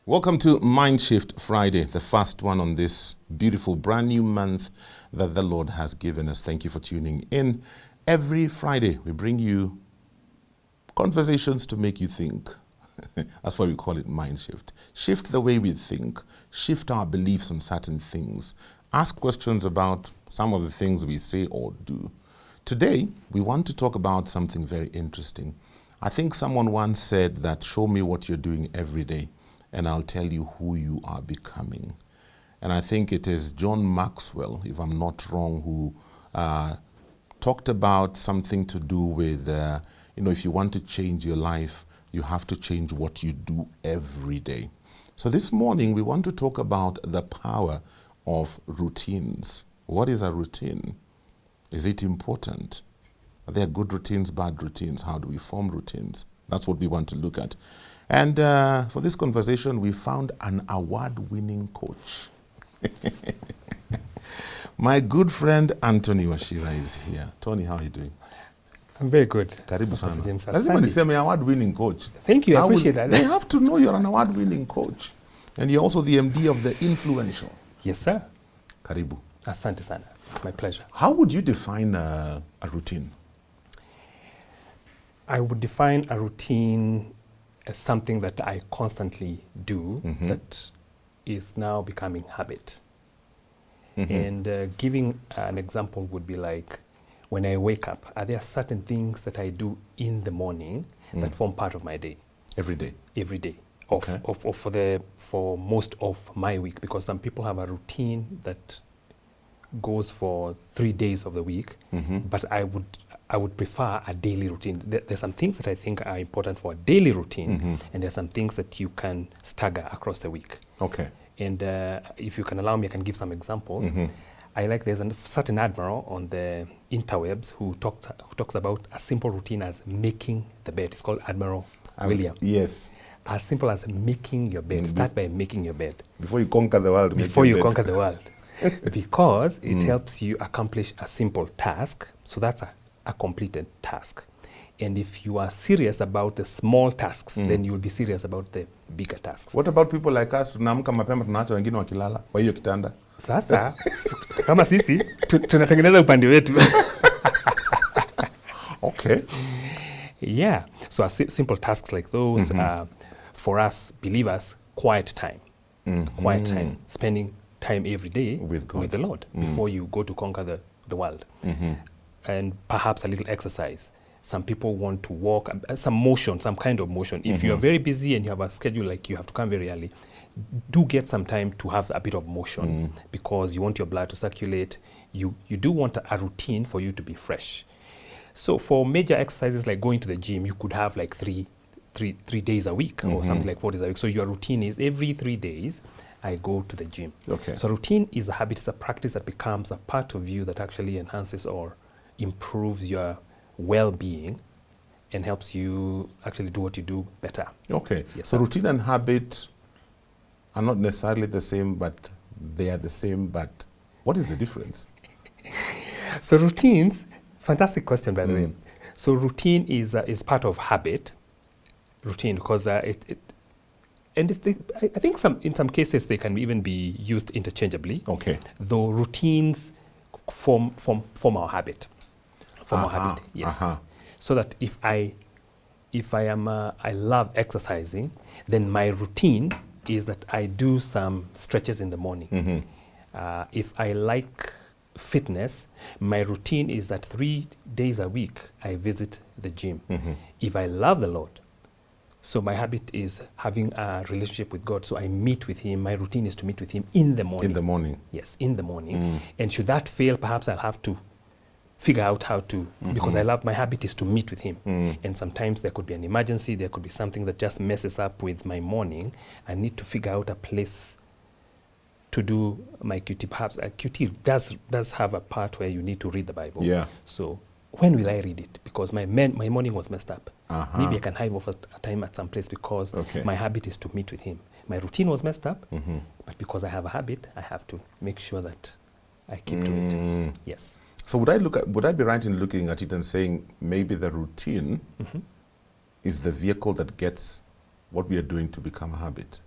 Welcome to Mindshift Friday, the first one on this beautiful brand new month that the Lord has given us. Thank you for tuning in. Every Friday, we bring you conversations to make you think. That's why we call it Mindshift. Shift the way we think, shift our beliefs on certain things, ask questions about some of the things we say or do. Today, we want to talk about something very interesting. I think someone once said that, show me what you're doing every day, and I'll tell you who you are becoming. And I think it is John Maxwell, if I'm not wrong, who talked about something to do with, if you want to change your life, you have to change what you do every day. So this morning, we want to talk about the power of routines. What is a routine? Is it important? Are there good routines, bad routines? How do we form routines? That's what we want to look at. And for this conversation, we found an award-winning coach. My good friend, Anthony Washira, is here. Tony, how are you doing? I'm very good. Karibu sana. James, Lazima niseme award-winning coach. Thank you, I appreciate that. They have to know you're an award-winning coach. And you're also the MD of The Influential. Yes, sir. Karibu. Asante sana. My pleasure. How would you define a routine? I would define a routine as something that I constantly do that is now becoming habit. And giving an example would be like, when I wake up, are there certain things that I do in the morning that form part of my day? Every day? Every day. Okay. For most of my week, because some people have a routine that goes for 3 days of the week, but I would prefer a daily routine. There's some things that I think are important for a daily routine, and there's some things that you can stagger across the week. Okay. And if you can allow me, I can give some examples. There's a certain admiral on the interwebs who talks about a simple routine as making the bed. It's called Admiral William. Yes. As simple as making your bed. Start by making your bed. Before you conquer the world. Before you conquer the world. Because it helps you accomplish a simple task. So that's a completed task. And if you are serious about the small tasks, then you will be serious about the bigger tasks. What about people like us? Tunaamka mapema, tunaacha wengine wakilala kwa hiyo kitanda. Sasa kama sisi tunatengeneza upande wetu. Okay. Yeah. So simple tasks like those for us believers, quiet time. Quiet time. Spending time every day with the Lord before you go to conquer the world. And perhaps a little exercise. Some people want to walk, some motion, some kind of motion. If you are very busy and you have a schedule like you have to come very early, do get some time to have a bit of motion because you want your blood to circulate. You do want a routine for you to be fresh. So for major exercises like going to the gym, you could have like three days a week or something like 4 days a week. So your routine is every 3 days, I go to the gym. Okay. So routine is a habit, it's a practice that becomes a part of you that actually enhances or improves your well-being and helps you actually do what you do better. Okay. Yes, so sir. Routine and habit are not necessarily the same, but they are the same, but what is the difference? So routines, fantastic question by the way. So routine is part of habit. Routine, because I think in some cases they can even be used interchangeably. Okay. Though routines form our habit. Our habit, yes. So that if I love exercising, then my routine is that I do some stretches in the morning. If I like fitness, my routine is that 3 days a week I visit the gym. If I love the Lord, so my habit is having a relationship with God. So I meet with Him. My routine is to meet with Him in the morning. In the morning. Yes, in the morning. And should that fail, perhaps I'll have to figure out how to, because my habit is to meet with Him. And sometimes there could be an emergency, there could be something that just messes up with my morning. I need to figure out a place to do my QT. Perhaps a QT does have a part where you need to read the Bible. Yeah. So when will I read it? Because my morning was messed up. Maybe I can hive off a time at some place because my habit is to meet with Him. My routine was messed up, but because I have a habit, I have to make sure that I keep to it. Yes. So would I be right in looking at it and saying maybe the routine is the vehicle that gets what we are doing to become a habit?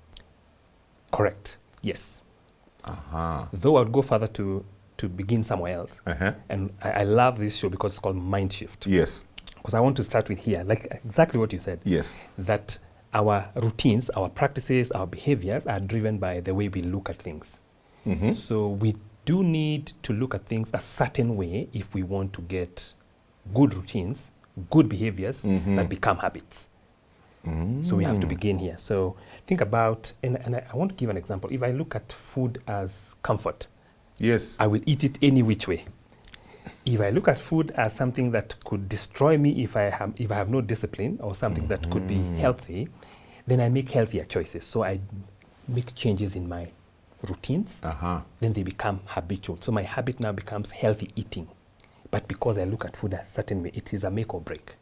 Correct. Yes. Uh-huh. Though I would go further to begin somewhere else. And I love this show because it's called Mindshift. Yes. Because I want to start with here, like exactly what you said. Yes. That our routines, our practices, our behaviors are driven by the way we look at things. So we do need to look at things a certain way if we want to get good routines, good behaviors that become habits. So we have to begin here. So think about, and I want to give an example. If I look at food as comfort, yes, I will eat it any which way. If I look at food as something that could destroy me if I have no discipline, or something that could be healthy, then I make healthier choices. So I make changes in my routines, then they become habitual. So my habit now becomes healthy eating. But because I look at food a certain way, it is a make or break.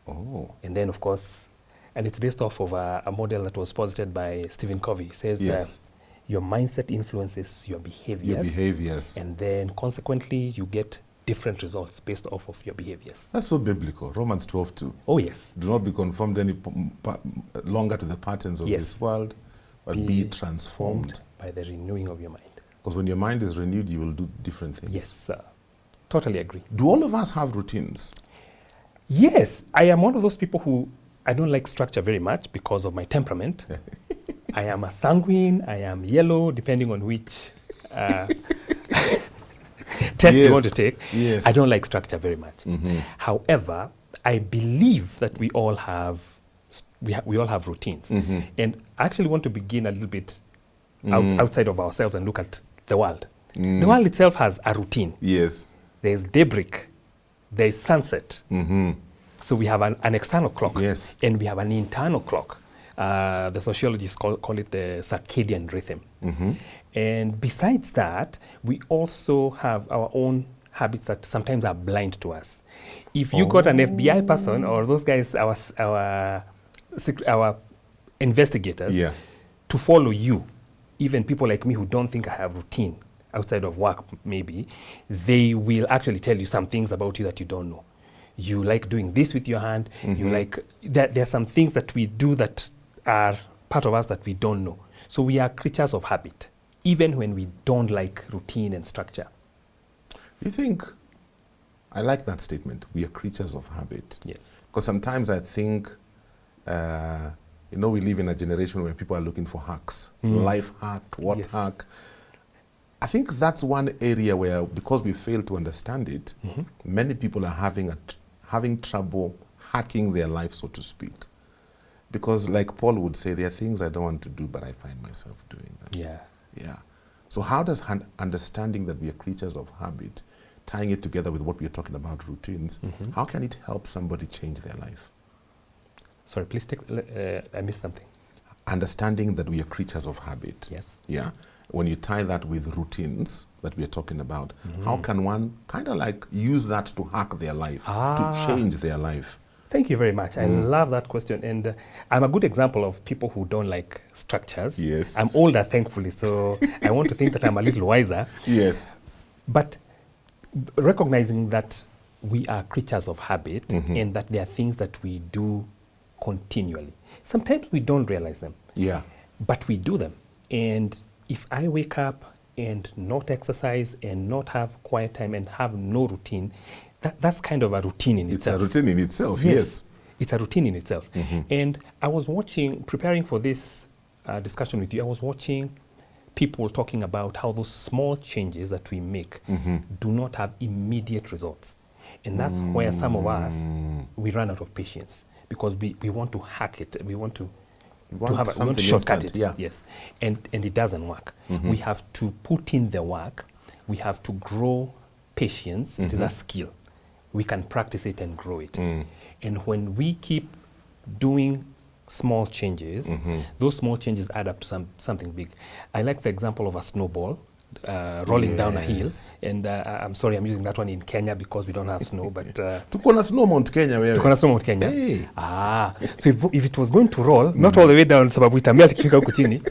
Oh. And then, of course, and it's based off of a model that was posited by Stephen Covey. He says, yes, your mindset influences your behaviors. Your behaviors. And then, consequently, you get different results based off of your behaviors. That's so biblical. Romans 12:2. Oh, yes. Do not be conformed any longer to the patterns of this world, but be transformed by the renewing of your mind. Because when your mind is renewed, you will do different things. Yes, sir. Totally agree. Do all of us have routines? Yes. I am one of those people who, I don't like structure very much because of my temperament. I am a sanguine, I am yellow, depending on which test you want to take. Yes. I don't like structure very much. However, I believe that we all have routines. And I actually want to begin a little bit outside of ourselves and look at the world. The world itself has a routine. Yes. There's daybreak, there's sunset. So we have an external clock, yes, and we have an internal clock. The sociologists call it the circadian rhythm. And besides that, we also have our own habits that sometimes are blind to us. If you got an FBI person, or those guys, our investigators, to follow you, even people like me who don't think I have routine outside of work, maybe, they will actually tell you some things about you that you don't know. You like doing this with your hand. You like there are some things that we do that are part of us that we don't know. So we are creatures of habit, even when we don't like routine and structure. You think, I like that statement, we are creatures of habit. Yes. Because sometimes I think, we live in a generation where people are looking for hacks. Life hack, what hack. I think that's one area where, because we fail to understand it, many people are having trouble hacking their life, so to speak. Because like Paul would say, there are things I don't want to do, but I find myself doing them. Yeah. So how does understanding that we are creatures of habit, tying it together with what we are talking about, routines, how can it help somebody change their life? Sorry, please I missed something. Understanding that we are creatures of habit. Yes. Yeah. When you tie that with routines that we are talking about, how can one kind of like use that to hack their life, to change their life? Thank you very much. I love that question. And I'm a good example of people who don't like structures. Yes. I'm older, thankfully, so I want to think that I'm a little wiser. Yes. But recognizing that we are creatures of habit and that there are things that we do continually. Sometimes we don't realize them. Yeah. But we do them. And if I wake up and not exercise and not have quiet time and have no routine, that's kind of a routine in itself. It's a routine in itself, yes. It's a routine in itself. And I was preparing for this discussion with you, I was watching people talking about how those small changes that we make do not have immediate results. And that's where some of us, we run out of patience because we want to hack it. We want to shortcut it. Yeah. Yes. And it doesn't work. We have to put in the work. We have to grow patience. It is a skill. We can practice it and grow it. And when we keep doing small changes, those small changes add up to something big. I like the example of a snowball rolling down a hill. And I'm sorry, I'm using that one in Kenya because we don't have snow, but... Tuko na snow Mount Kenya wewe. Tuko na snow Mount Kenya. Hey. So if it was going to roll, not all the way down, sababu itamea tikifika huku chini,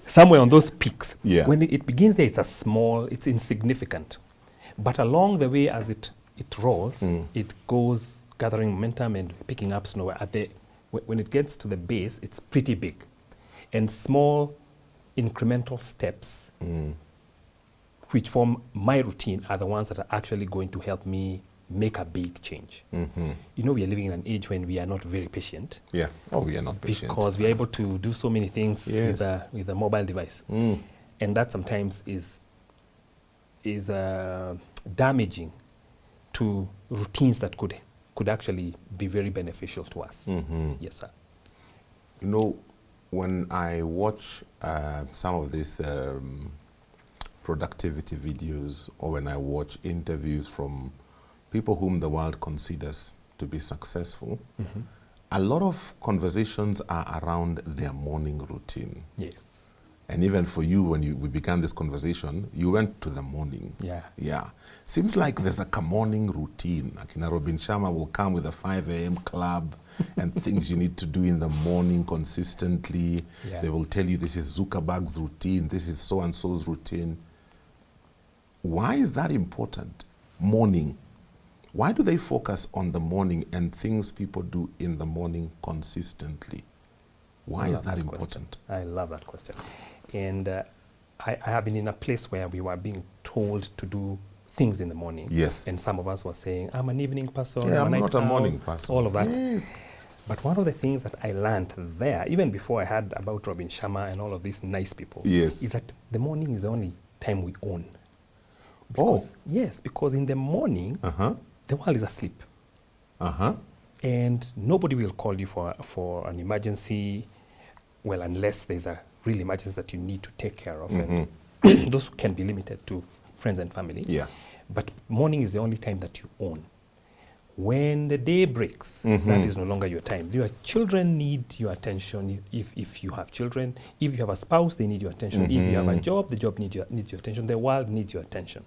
somewhere on those peaks, when it begins there, it's insignificant. But along the way as it rolls, it goes gathering momentum and picking up snow. When it gets to the base, it's pretty big. And small incremental steps which form my routine are the ones that are actually going to help me make a big change. You know, we are living in an age when we are not very patient. Yeah. Oh, we are not patient. Because we are able to do so many things with a mobile device. And that sometimes is damaging to routines that could actually be very beneficial to us. Yes, sir. You know, when I watch some of these productivity videos, or when I watch interviews from people whom the world considers to be successful, a lot of conversations are around their morning routine. Yes. And even for you, when we began this conversation, you went to the morning. Yeah. Yeah. Seems like there's a morning routine. Akina Robin Sharma will come with a 5 a.m. club and things you need to do in the morning consistently. Yeah. They will tell you this is Zuckerberg's routine, this is so-and-so's routine. Why is that important? Morning. Why do they focus on the morning and things people do in the morning consistently? Why is that important? I love that question. And I have been in a place where we were being told to do things in the morning. Yes. And some of us were saying, I'm an evening person. Yeah, I'm not a morning person. All of that. Yes. But one of the things that I learned there, even before I heard about Robin Sharma and all of these nice people, is that the morning is the only time we own. Because, yes, because in the morning, the world is asleep. And nobody will call you for an emergency, well, unless there's a real emergency that you need to take care of. And those can be limited to friends and family. Yeah. But morning is the only time that you own. When the day breaks, that is no longer your time. Your children need your attention if you have children. If you have a spouse, they need your attention. If you have a job, the job needs your attention. The world needs your attention.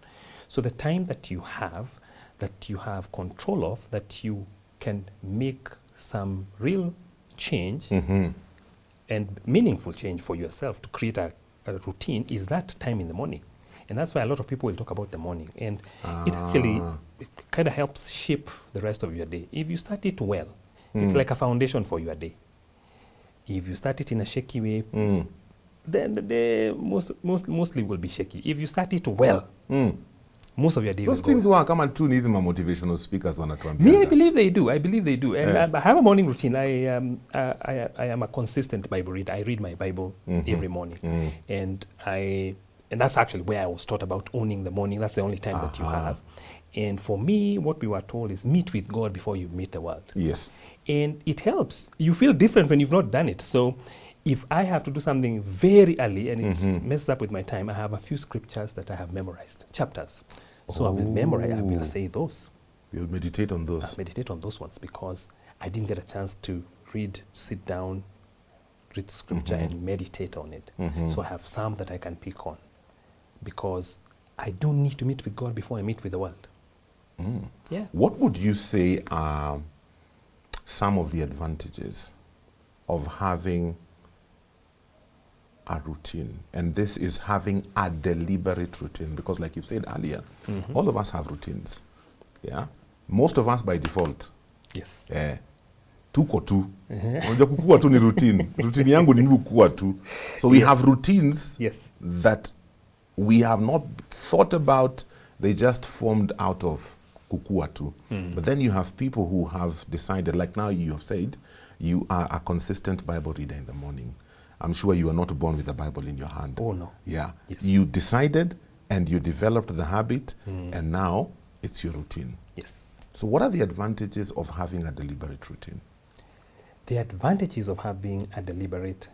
So the time that you have control of, that you can make some real change and meaningful change for yourself to create a routine, is that time in the morning. And that's why a lot of people will talk about the morning. And it actually kind of helps shape the rest of your day. If you start it well, it's like a foundation for your day. If you start it in a shaky way, then the day mostly will be shaky. If you start it well, most of your day those will things go. work. Come and tune hizi motivational speakers wanatuambia. Me, I believe they do. And I have a morning routine. I am a consistent Bible reader. I read my Bible every morning. And that's actually where I was taught about owning the morning. That's the only time that you have. And for me, what we were told is meet with God before you meet the world. Yes. And it helps. You feel different when you've not done it. So if I have to do something very early and it messes up with my time, I have a few scriptures that I have memorized, chapters. So I will memorize, I will say those. You'll meditate on those. I'll meditate on those ones because I didn't get a chance to sit down, read scripture and meditate on it. So I have some that I can pick on because I don't need to meet with God before I meet with the world. Yeah. What would you say are some of the advantages of having a routine? And this is having a deliberate routine, because like you said earlier, all of us have routines. Yeah. Most of us by default. Yes. Tuko tu. Unajua kukua tu ni routine. Routine yangu ni kukua tu. So we have routines that we have not thought about. They just formed out of kukua tu. But then you have people who have decided, like now you have said, you are a consistent Bible reader in the morning. I'm sure you are not born with a Bible in your hand. Oh, no. Yeah. Yes. You decided and you developed the habit, and now it's your routine. Yes. So what are the advantages of having a deliberate routine? The advantages of having a deliberate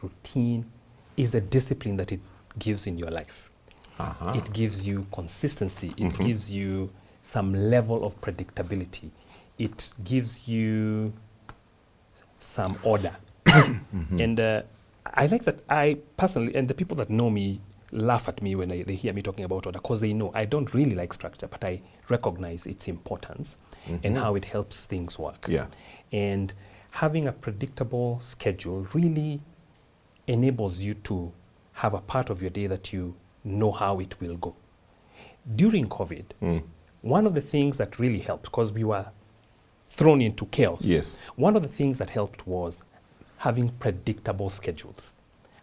routine is the discipline that it gives in your life. It gives you consistency. It gives you some level of predictability. It gives you some order. And I like that. I personally, and the people that know me laugh at me when they hear me talking about order, because they know I don't really like structure, but I recognize its importance and how it helps things work. Yeah. And having a predictable schedule really enables you to have a part of your day that you know how it will go. During COVID, one of the things that really helped, because we were thrown into chaos, Yes. one of the things that helped was having predictable schedules,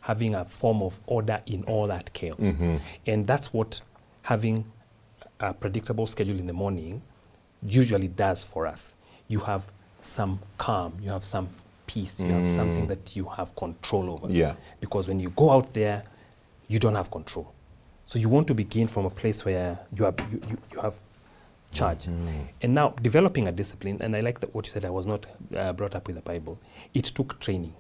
having a form of order in all that chaos. And that's what having a predictable schedule in the morning usually does for us. You have some calm, you have some peace, you have something that you have control over. Yeah. Because when you go out there, you don't have control. So you want to begin from a place where you have charge. And now developing a discipline, and I like what you said, I was not brought up with the Bible. It took training.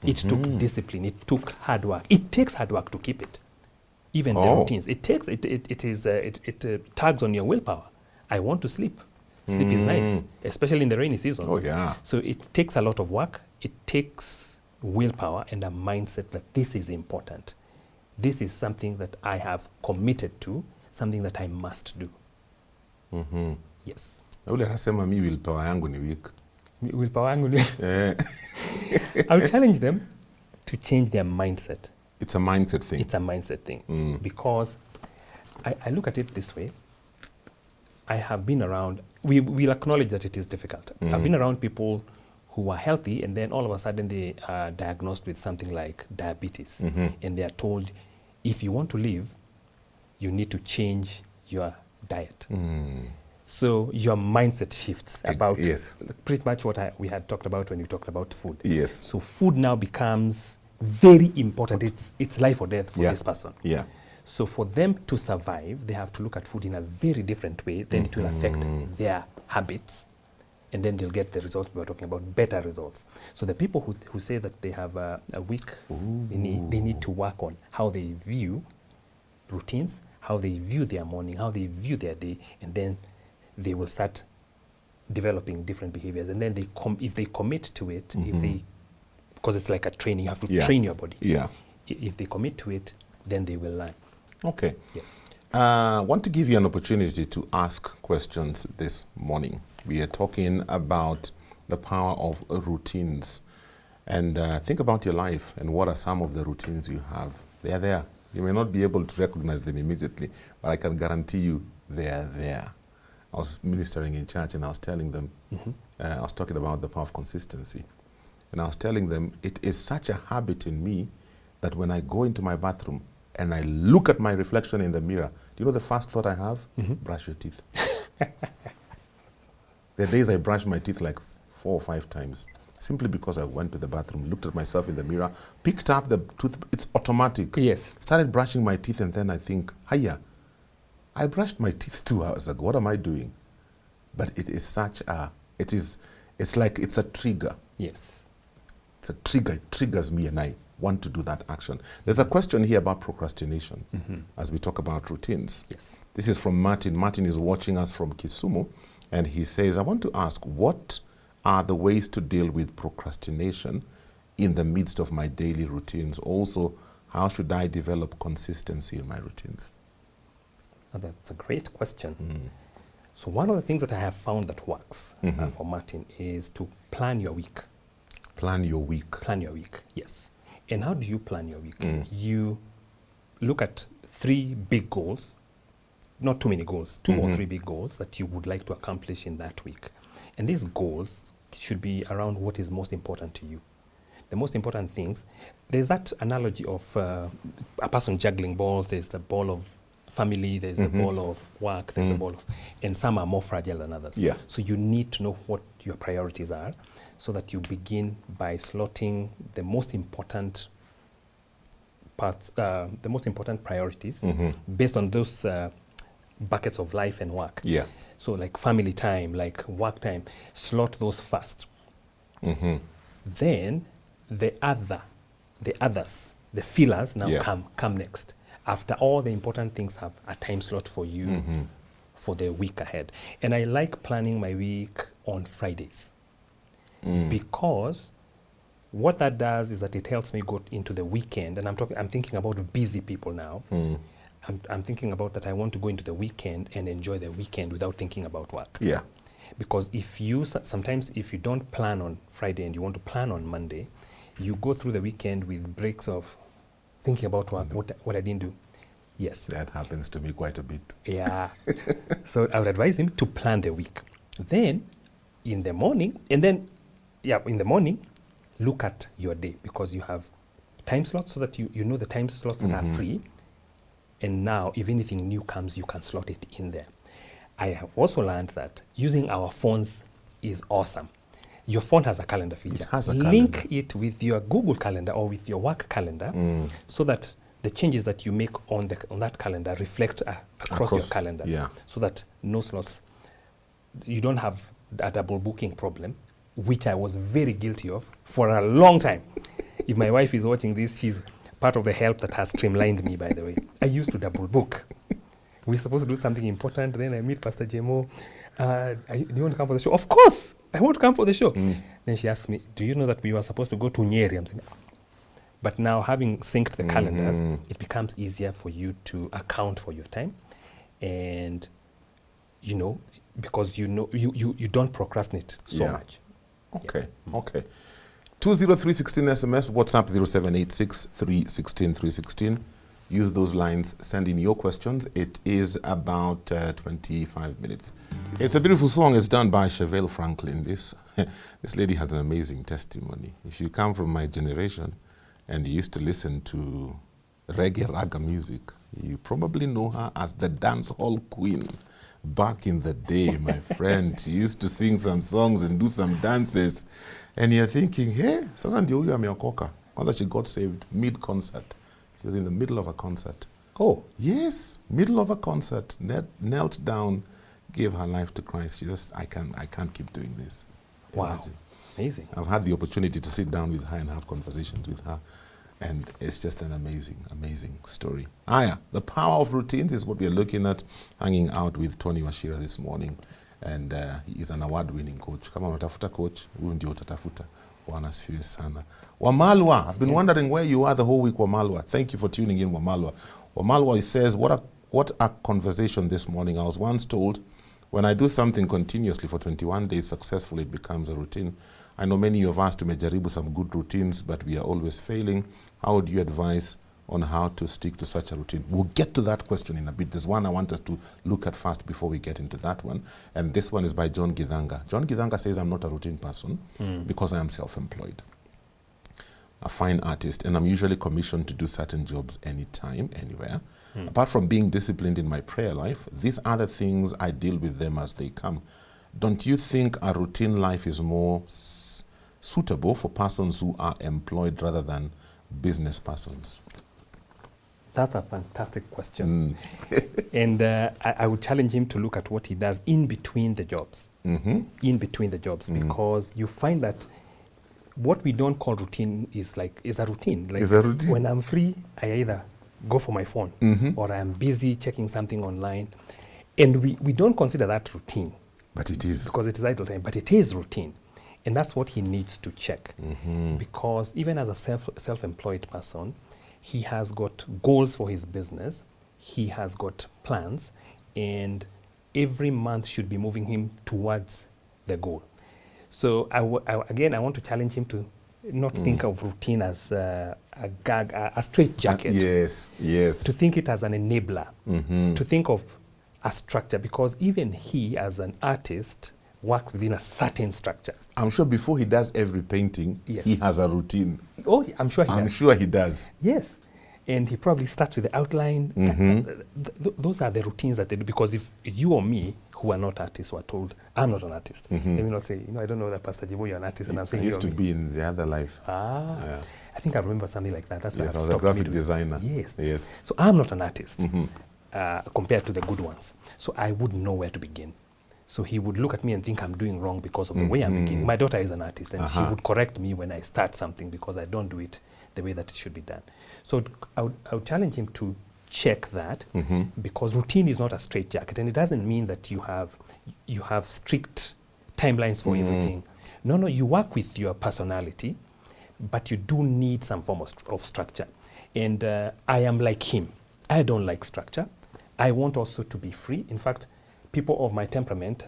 It took discipline. It took hard work. It takes hard work to keep it. Even the routines. It tugs on your willpower. I want to sleep. Sleep is nice, especially in the rainy seasons. Oh, yeah. So it takes a lot of work. It takes willpower and a mindset that this is important. This is something that I have committed to, something that I must do. Yes. Ule anasema mi willpower yangu ni weak. Willpower yangu ni I'll challenge them to change their mindset. It's a mindset thing. It's a mindset thing. Because I look at it this way. I have been around, we'll acknowledge that it is difficult. I've been around people who are healthy and then all of a sudden they are diagnosed with something like diabetes. And they are told, if you want to live, you need to change your diet. So your mindset shifts about pretty much what we had talked about when we talked about food. Yes. So food now becomes very important. It's life or death for this person. Yeah. So for them to survive, they have to look at food in a very different way. Then it will affect their habits. And then they'll get the results we were talking about, better results. So the people who say that they have a weak, they need to work on how they view routines, how they view their morning, how they view their day, and then they will start developing different behaviors. And then if they commit to it, because it's like a training, you have to train your body. Yeah. If they commit to it, then they will learn. Okay. Yes. I want to give you an opportunity to ask questions this morning. We are talking about the power of routines. And think about your life and what are some of the routines you have. They are there. You may not be able to recognize them immediately, but I can guarantee you they are there. I was ministering in church and I was telling them, I was talking about the power of consistency. And I was telling them, it is such a habit in me that when I go into my bathroom and I look at my reflection in the mirror, do you know the first thought I have? Brush your teeth. There are days I brush my teeth like 4 or 5 times, simply because I went to the bathroom, looked at myself in the mirror, picked up the tooth, it's automatic. Yes. Started brushing my teeth and then I think, hiya, I brushed my teeth 2 hours ago, what am I doing? But it is such a, it's like it's a trigger. Yes. It's a trigger, it triggers me and I want to do that action. There's a question here about procrastination as we talk about routines. Yes. This is from Martin. Martin is watching us from Kisumu and he says, I want to ask, what are the ways to deal with procrastination in the midst of my daily routines? Also, how should I develop consistency in my routines? Oh, that's a great question. So one of the things that I have found that works for Martin is to plan your week. Plan your week. Plan your week, yes. And how do you plan your week? You look at 3 big goals, not too many goals, 2 or 3 big goals that you would like to accomplish in that week. And these goals should be around what is most important to you. The most important things, there's that analogy of a person juggling balls. There's the ball of family, there's a ball of work, there's a ball of, and some are more fragile than others. Yeah. So you need to know what your priorities are so that you begin by slotting the most important parts, the most important priorities based on those buckets of life and work. Yeah. So like family time, like work time, slot those first. Then the others, the fillers now come next. After all the important things have a time slot for you for the week ahead. And I like planning my week on Fridays because what that does is that it helps me go into the weekend. And I'm thinking about busy people now. I'm thinking about that I want to go into the weekend and enjoy the weekend without thinking about work. Yeah. Because sometimes if you don't plan on Friday and you want to plan on Monday, you go through the weekend with breaks of thinking about work, what I didn't do. Yes. That happens to me quite a bit. Yeah. So I would advise him to plan the week. Then in the morning, look at your day because you have time slots so that you know the time slots that are free. And now, if anything new comes, you can slot it in there. I have also learned that using our phones is awesome. Your phone has a calendar feature. It has a Link calendar. it with your Google Calendar or with your work calendar so that the changes that you make on that calendar reflect across your calendars. Yeah. So that no slots, you don't have a double booking problem, which I was very guilty of for a long time. If my wife is watching this, she's part of the help that has streamlined me, by the way. I used to double book. We're supposed to do something important, then I meet Pastor Jemo. Do you want to come for the show? Of course, I want to come for the show. Then she asked me, do you know that we were supposed to go to Nyeri? I'm saying, but now having synced the calendars, it becomes easier for you to account for your time. And, because you don't procrastinate so much. Okay, okay. 20316 SMS, WhatsApp 0786 316 316. Use those lines, send in your questions. It is about 25 minutes. It's a beautiful song. It's done by Chevelle Franklin. This lady has an amazing testimony. If you come from my generation and you used to listen to reggae raga music, you probably know her as the dance hall queen. Back in the day, my friend, she used to sing some songs and do some dances. And you're thinking, hey, sasa ndio huyu ameokoka. Kwanza she got saved mid-concert. She was in the middle of a concert. Oh. Yes, middle of a concert, knelt down, gave her life to Christ. She says, I can't keep doing this. Wow, Imagine. amazing. I've had the opportunity to sit down with her and have conversations with her. And it's just an amazing, amazing story. The power of routines is what we're looking at, hanging out with Tony Washira this morning. And he is an award-winning coach. Kama unatafuta coach, huyu ndio utatafuta. Bwana asifiwe sana. Wamalwa, I've been wondering where you are the whole week, Wamalwa. Thank you for tuning in, Wamalwa. Wamalwa, he says, what a conversation this morning. I was once told, when I do something continuously for 21 days successfully, it becomes a routine. I know many of us tumejaribu some good routines, but we are always failing. How would you advise on how to stick to such a routine? We'll get to that question in a bit. There's one I want us to look at first before we get into that one. And this one is by John Githanga. John Githanga says, I'm not a routine person because I am self-employed, a fine artist, and I'm usually commissioned to do certain jobs anytime, anywhere. Apart from being disciplined in my prayer life, these other things, I deal with them as they come. Don't you think a routine life is more suitable for persons who are employed rather than business persons? That's a fantastic question. And I would challenge him to look at what he does in between the jobs. In between the jobs, because you find that what we don't call routine is a routine. Like Is a routine. When I'm free, I either go for my phone or I'm busy checking something online. And we don't consider that routine. But it is. Because it is idle time, but it is routine. And that's what he needs to check. Because even as a self-employed person, he has got goals for his business, he has got plans, and every month should be moving him towards the goal. So again, I want to challenge him to not think of routine as a straight jacket. Yes. To think it as an enabler, to think of a structure, because even he, as an artist, works within a certain structure. I'm sure before he does every painting, he has a routine. Oh, I'm sure he does. I'm sure he does. Yes. And he probably starts with the outline. Those are the routines that they do. Because if you or me, who are not artists, were told, I'm not an artist, they may not say, I don't know that Pastor Jimo, you're an artist. And I'm saying, I used to be in the other life. I think I remember something like that. That's why I was a graphic designer. Yes. So I'm not an artist compared to the good ones. So I wouldn't know where to begin. So he would look at me and think I'm doing wrong because of the way I'm beginning. My daughter is an artist, and she would correct me when I start something because I don't do it the way that it should be done. So I would challenge him to check that, because routine is not a straitjacket, and it doesn't mean that you have strict timelines for everything. No, you work with your personality, but you do need some form of structure. And I am like him. I don't like structure. I want also to be free. In fact, people of my temperament,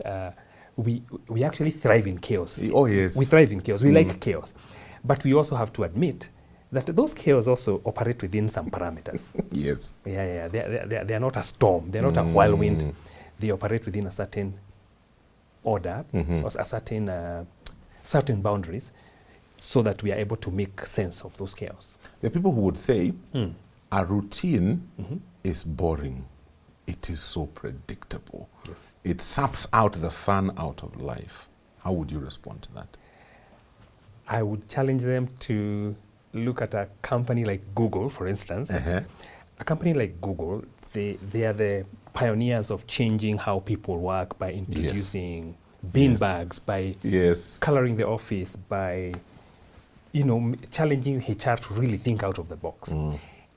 we actually thrive in chaos. Oh, yes. We thrive in chaos. We like chaos. But we also have to admit that those chaos also operate within some parameters. Yes. Yeah. They are not a storm. They're not a whirlwind. They operate within a certain order, or a certain boundaries. so that we are able to make sense of those chaos. There are people who would say a routine is boring. It is so predictable. Yes. It saps out the fun out of life. How would you respond to that? I would challenge them to look at a company like Google, for instance. A company like Google, they are the pioneers of changing how people work by introducing bean bags, by coloring the office, by challenging HR to really think out of the box.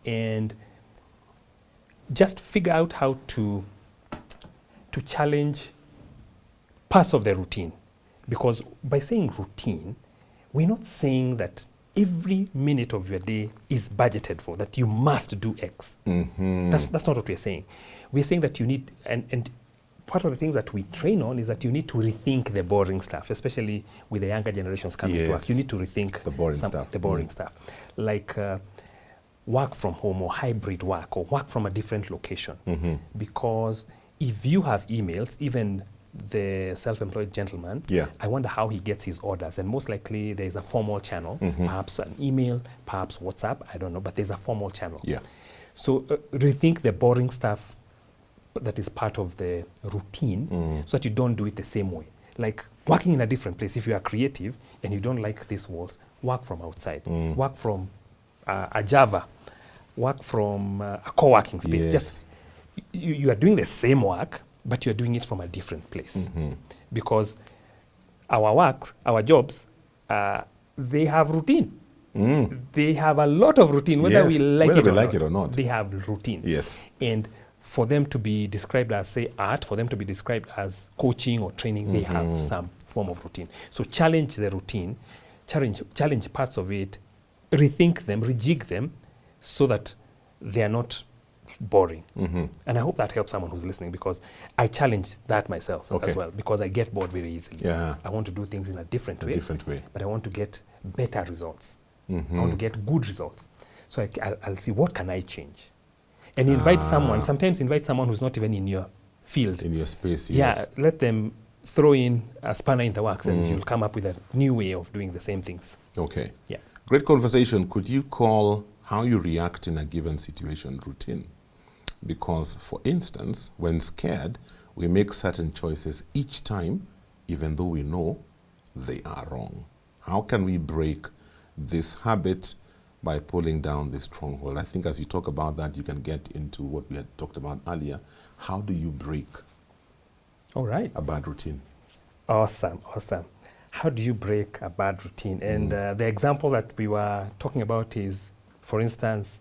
And just figure out how to challenge parts of the routine. Because by saying routine, we're not saying that every minute of your day is budgeted for, that you must do X. That's not what we're saying. We're saying that you need, and part of the things that we train on is that you need to rethink the boring stuff, especially with the younger generations coming to work. You need to rethink the boring stuff. The boring stuff. Like work from home or hybrid work or work from a different location. Because if you have emails, even the self-employed gentleman, I wonder how he gets his orders. And most likely there's a formal channel, perhaps an email, perhaps WhatsApp, I don't know, but there's a formal channel. So rethink the boring stuff that is part of the routine so that you don't do it the same way. Like working in a different place. If you are creative and you don't like these walls, work from outside. Work from a Java. Work from a co-working space. Just you are doing the same work, but you're doing it from a different place. Because our jobs, they have routine. They have a lot of routine, whether we like it or not. They have routine. And for them to be described as, say, art, for them to be described as coaching or training, they have some form of routine. So challenge the routine, challenge parts of it, rethink them, rejig them, so that they are not boring. And I hope that helps someone who's listening, because I challenge that myself as well, because I get bored very easily. I want to do things in a different way, but I want to get better results. I want to get good results. So I'll see, what can I change? And invite sometimes invite someone who's not even in your field. In your space, let them throw in a spanner in the works and you'll come up with a new way of doing the same things. Great conversation. Could you call how you react in a given situation routine? Because, for instance, when scared, we make certain choices each time, even though we know they are wrong. How can we break this habit by pulling down this stronghold? I think as you talk about that, you can get into what we had talked about earlier. How do you break a bad routine? Awesome. How do you break a bad routine? And the example that we were talking about is, for instance,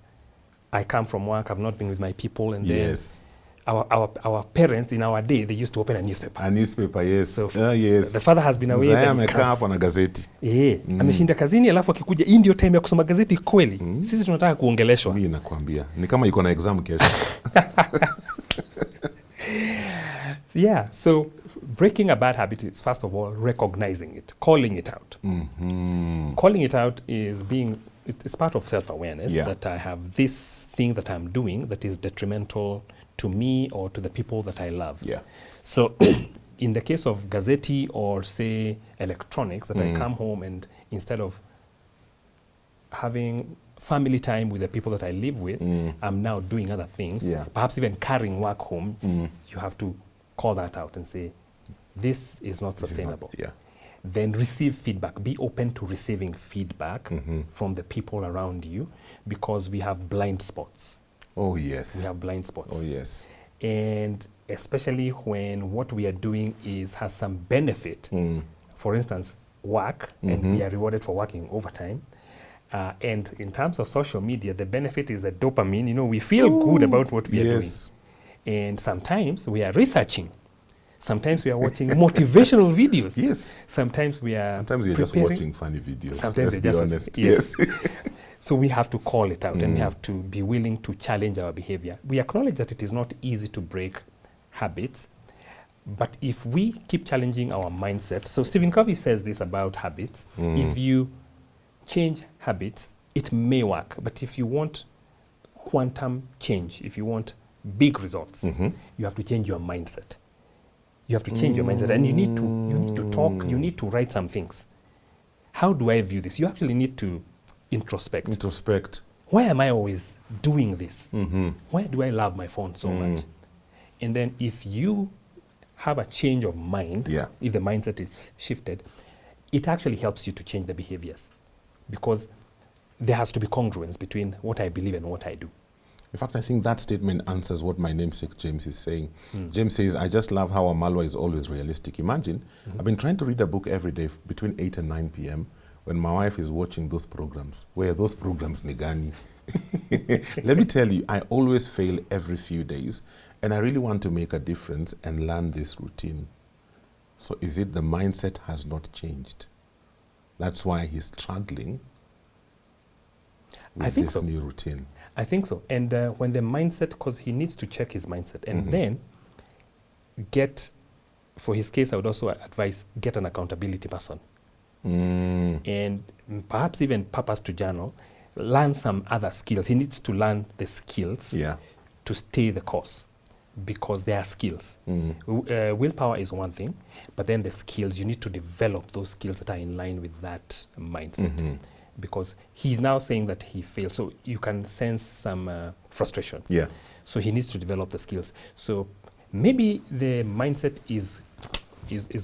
I come from work, I've not been with my people, and then our parents in our day, they used to open a newspaper. A newspaper, yes. So the father has been away. Amekaa hapo na gazeti. Ameshinda kazini, alafu akikuja, hii ndio time ya kusoma gazeti kweli. Sisi tunataka kuongeleshwa. Mimi nakwambia, ni kama yuko na exam kesho. So breaking a bad habit is, first of all, recognizing it, calling it out. Calling it out is it's part of self-awareness that I have this thing that I'm doing that is detrimental to me or to the people that I love. So in the case of gazeti or, say, electronics, that I come home and instead of having family time with the people that I live with, I'm now doing other things, perhaps even carrying work home, you have to call that out and say, this is not sustainable. Then receive feedback. Be open to receiving feedback from the people around you, because we have blind spots. We have blind spots. And especially when what we are doing has some benefit. For instance, work, and we are rewarded for working overtime. And in terms of social media, the benefit is the dopamine. We feel good about what we are doing. And sometimes we are researching. Sometimes we are watching motivational videos. Sometimes you're just watching funny videos. Sometimes let's be honest. So we have to call it out, and we have to be willing to challenge our behavior. We acknowledge that it is not easy to break habits, but if we keep challenging our mindset, so Stephen Covey says this about habits, if you change habits, it may work, but if you want quantum change, if you want big results, you have to change your mindset. You have to change your mindset, and you need to talk, you need to write some things. how do I view this? You actually need to introspect. Introspect. Why am I always doing this? Why do I love my phone so much? And then if you have a change of mind, if the mindset is shifted, it actually helps you to change the behaviors, because there has to be congruence between what I believe and what I do. In fact, I think that statement answers what my namesake James is saying. James says, I just love how Amalwa is always realistic. Imagine, I've been trying to read a book every day between 8 and 9 p.m. when my wife is watching those programs. Where are those programs, Nigani? Let me tell you, I always fail every few days, and I really want to make a difference and learn this routine. So is it the mindset has not changed? That's why he's struggling with this new routine. I think so. And when the mindset, because he needs to check his mindset, and then for his case, I would also advise, get an accountability person. And perhaps even purpose to journal, learn some other skills. He needs to learn the skills to stay the course, because they are skills. Willpower is one thing, but then the skills, you need to develop those skills that are in line with that mindset. Because he's now saying that he failed, so you can sense some frustration. So he needs to develop the skills. So maybe the mindset is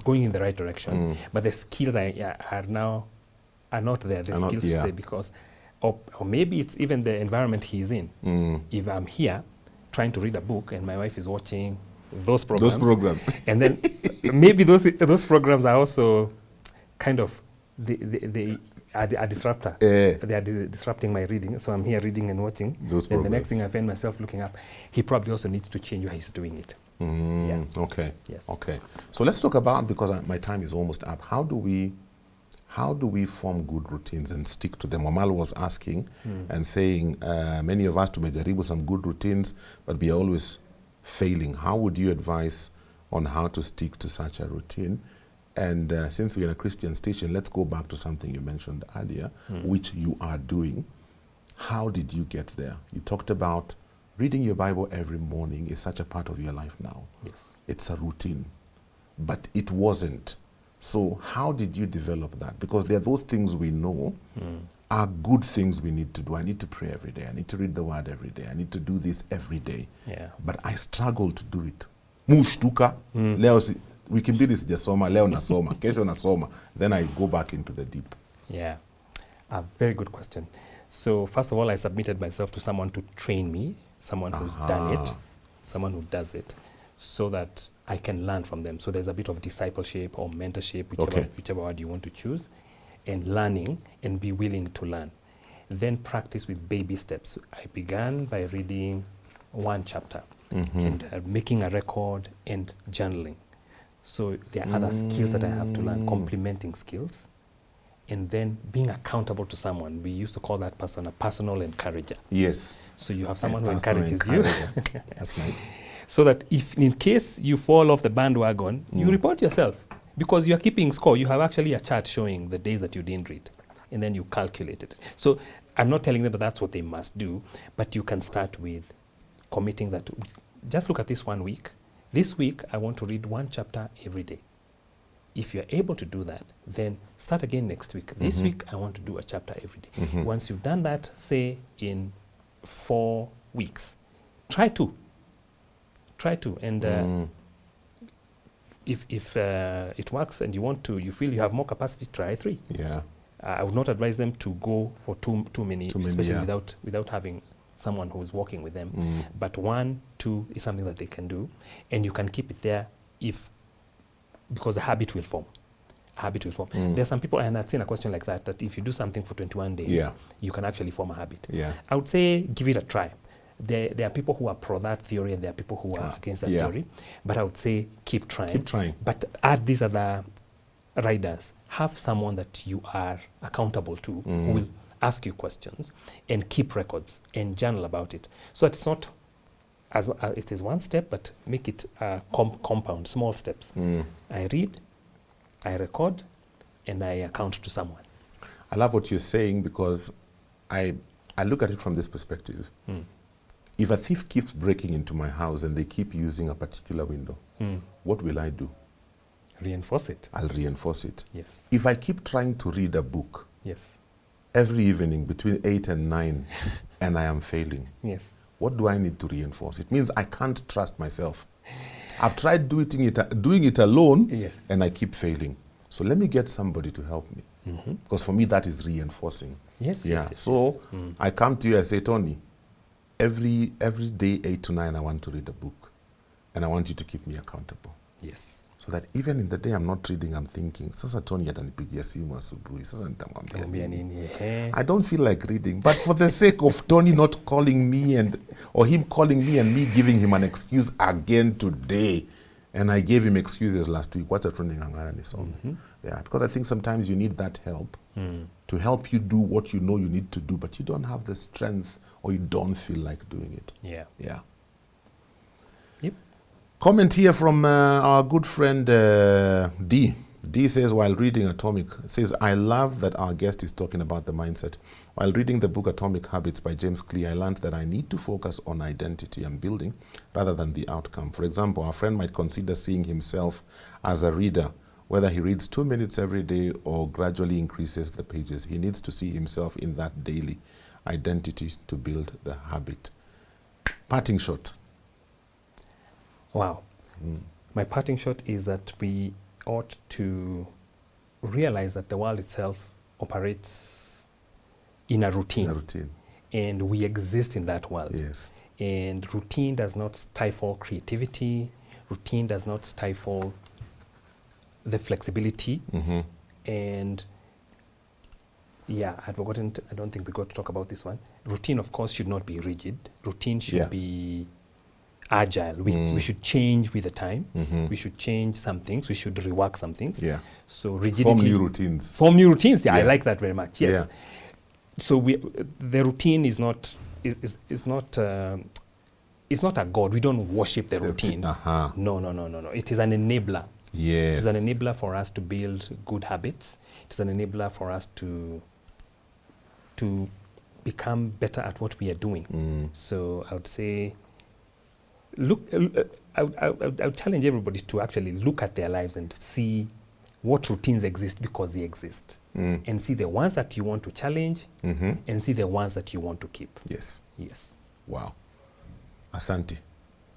going in the right direction, but the skills are not there. The skills to say, because or maybe it's even the environment he's in. If I'm here trying to read a book and my wife is watching those programs, and then maybe those programs are also kind of they are a disruptor. They are disrupting my reading. So I'm here reading and watching. Then the next thing I find myself looking up, he probably also needs to change where he's doing it. Okay. Yes. Okay. So let's talk about, because my time is almost up, how do we form good routines and stick to them? Amal was asking and saying, many of us tumejaribu some good routines, but we are always failing. How would you advise on how to stick to such a routine? And since we're in a Christian station, let's go back to something you mentioned earlier, which you are doing. How did you get there? You talked about reading your Bible every morning is such a part of your life now. Yes. It's a routine, but it wasn't. So how did you develop that? Because there are those things we know are good things we need to do. I need to pray every day. I need to read the word every day. I need to do this every day. But I struggle to do it. Mushtuka, leo we can do this jasoma, leo nasoma, kesho nasoma. Then I go back into the deep. Yeah, a very good question. So first of all, I submitted myself to someone to train me, someone who's done it, someone who does it, so that I can learn from them. So there's a bit of discipleship or mentorship, whichever word you want to choose, and learning and be willing to learn. Then practice with baby steps. I began by reading one chapter and making a record and journaling. So there are other skills that I have to learn, complementing skills, and then being accountable to someone. We used to call that person a personal encourager. Yes. So you have someone who encourages you. That's nice. So that if in case you fall off the bandwagon, you report yourself, because you are keeping score. You have actually a chart showing the days that you didn't read, and then you calculate it. So I'm not telling them that that's what they must do, but you can start with committing that. Just look at this 1 week. This week, I want to read one chapter every day. If you're able to do that, then start again next week. This week, I want to do a chapter every day. Once you've done that, say in 4 weeks, try two. And if it works and you feel you have more capacity, try 3. I would not advise them to go for too many, especially without having someone who is working with them. But 1, 2 is something that they can do, and you can keep it there because the habit will form. There's some people, and I've seen a question like that if you do something for 21 days, you can actually form a habit. I would say give it a try. There are people who are pro that theory, and there are people who are against that theory. But I would say keep trying. But add these other riders. Have someone that you are accountable to who will ask you questions and keep records and journal about it. So it's not as it is one step, but make it compound, small steps. I read, I record, and I account to someone. I love what you're saying, because I look at it from this perspective. If a thief keeps breaking into my house and they keep using a particular window, what will I do? Reinforce it. I'll reinforce it. Yes. If I keep trying to read a book Yes. every evening between 8 and 9 and I am failing, Yes. what do I need to reinforce? It means I can't trust myself. I've tried doing it alone, Yes. and I keep failing. So let me get somebody to help me. Because for me, that is reinforcing. Yes. Yeah. Yes. So I come to you and say, Tony, every day, 8 to 9, I want to read a book. And I want you to keep me accountable. Yes. So that even in the day I'm not reading, I'm thinking, sasa Tony atanipigia simu asubuhi, sasa nitamwambia nini? I don't feel like reading, but for the sake of Tony not calling me or him calling me and me giving him an excuse again today, and I gave him excuses last week. What's a trending nisome? Yeah, because I think sometimes you need that help to help you do what you know you need to do, but you don't have the strength or you don't feel like doing it. Yeah. Yeah. Yep. Comment here from our good friend D. D says, while reading Atomic, says, I love that our guest is talking about the mindset. While reading the book Atomic Habits by James Clear, I learned that I need to focus on identity and building rather than the outcome. For example, our friend might consider seeing himself as a reader, whether he reads 2 minutes every day or gradually increases the pages. He needs to see himself in that daily identity to build the habit. Parting shot. Wow. My parting shot is that we ought to realize that the world itself operates in a routine. In a routine. And we exist in that world. Yes. And routine does not stifle creativity. Routine does not stifle the flexibility. And yeah, I'd forgotten, I don't think we got to talk about this one. Routine, of course, should not be rigid. Routine should be agile. We should change with the time. We should change some things. We should rework some things. Yeah. So rigidity. Form new routines. Form new routines. Yeah, I like that very much. Yes. Yeah. So the routine is not a god. We don't worship the routine. No. It is an enabler. Yes. It is an enabler for us to build good habits. It is an enabler for us to become better at what we are doing. So I would say, I would challenge everybody to actually look at their lives and see what routines exist because they exist. And see the ones that you want to challenge and see the ones that you want to keep. Yes. Yes. Wow. Asante.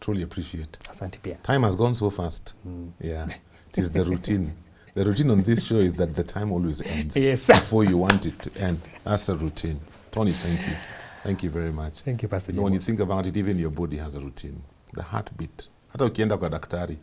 Truly appreciate. Asante pia. Time has gone so fast. Yeah. It is the routine. The routine on this show is that the time always ends before you want it to end. That's the routine. Tony, thank you. Thank you very much. Thank you, Pastor. When you think about it, even your body has a routine. The heartbeat. Hata ukienda kwa daktari,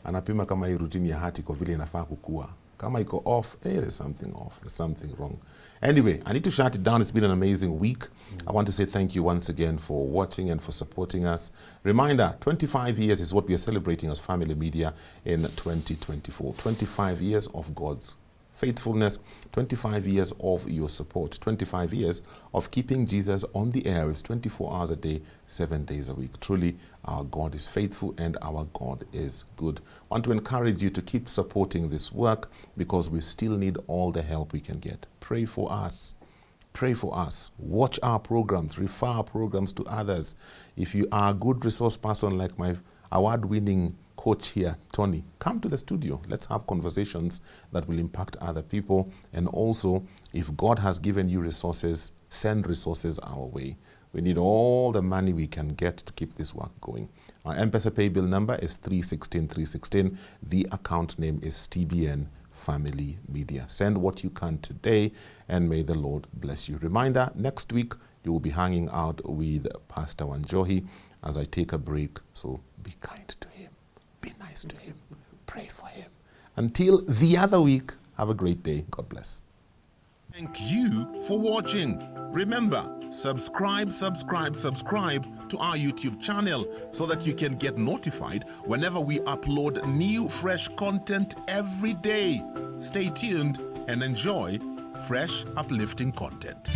anapima kama hii routine ya heart iko vile inafaa kukua. Kama iko off, there's something off. There's something wrong. Anyway, I need to shut it down. It's been an amazing week. I want to say thank you once again for watching and for supporting us. Reminder, 25 years is what we are celebrating as Family Media in 2024. 25 years of God's faithfulness, 25 years of your support, 25 years of keeping Jesus on the air. It's 24 hours a day, 7 days a week. Truly, our God is faithful and our God is good. I want to encourage you to keep supporting this work because we still need all the help we can get. Pray for us. Pray for us. Watch our programs. Refer our programs to others. If you are a good resource person like my award-winning coach here, Tony, come to the studio. Let's have conversations that will impact other people. And also, if God has given you resources, send resources our way. We need all the money we can get to keep this work going. Our M-Pesa pay bill number is 316. The account name is TBN Family Media. Send what you can today, and may the Lord bless you. Reminder, next week you will be hanging out with Pastor Wanjohi as I take a break. So be kind to him. Be nice to him. Pray for him. Until the other week, have a great day. God bless. Thank you for watching. Remember, subscribe to our YouTube channel so that you can get notified whenever we upload new fresh content every day. Stay tuned and enjoy fresh, uplifting content.